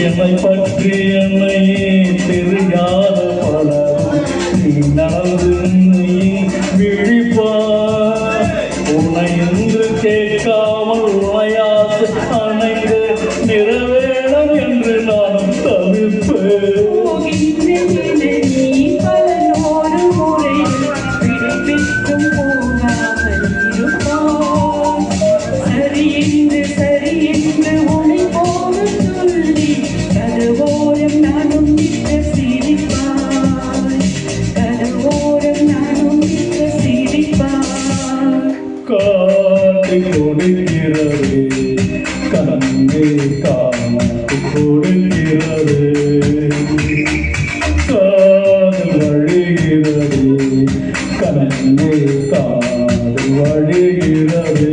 என்னை பற்றி என்னையே தெரியாத பலரும் நீ நடந்து விழிப்பார். உன்னை என்று கேட்காமல் உனையாது அணைந்து நிறைவேறும் என்று நானும் தவிர்ப்பேன். காட்டி கொடுக்கிறது கண்ணே காட்டி கொடுக்கிறது காதல் வழிகிறது கண்ணே காதல் வழிகிறது.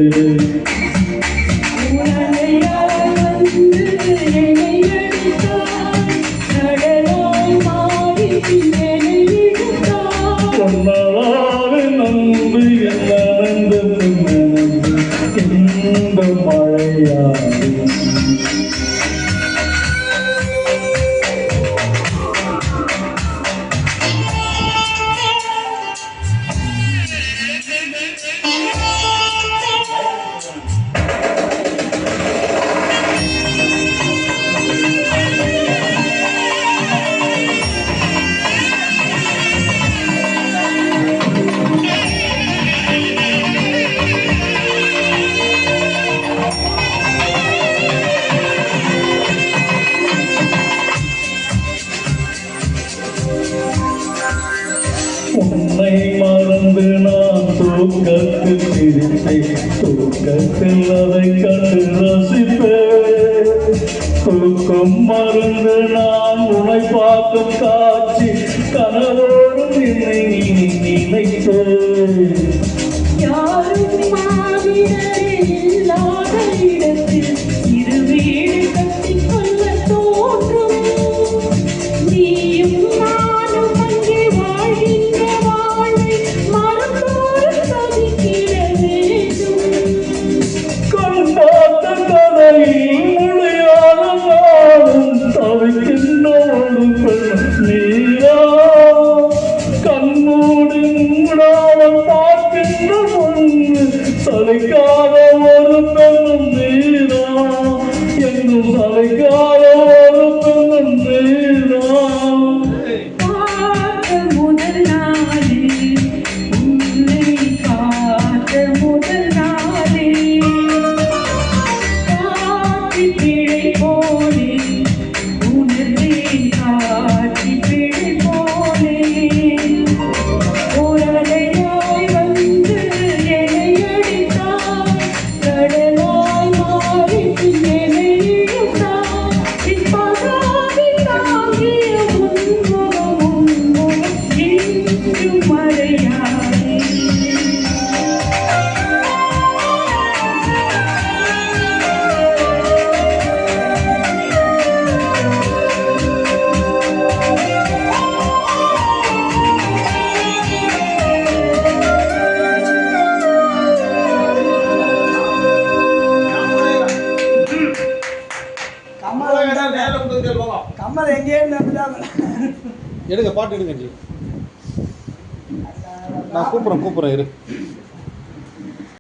உன்னை மறந்து நான் தூக்கத்தில் சிரித்தேன், தூக்கத்தில் அதை கண்டு ரசிப்பேன். தூக்கம் மறந்து நான் உன்னை பார்க்கும் காட்சி கனவோடும் என்னை நினைத்தேன். யாரும் இல்லாத இடத்தில் இரு வீடு கட்டிக் கொள்ள தோன்றும். நீயும் நானும் அங்கே வாழ்கின்ற வாழ்வை மறந்தோடு தவிக்கிட வேண்டும். கண் பார்த்த கதையில் முடியாத நாளும் தவிக்கின்றோடு நீரா கண்ணோடு மூடாமல் பார்க்கின்ற பொண்ணு சலிக்காத ஒரு பெண்ணும் நீ. கம்மல் எங்கேயே எடுங்க பாட்டு எடுங்க ஜி நான் கூப்பிட்றேன் இரு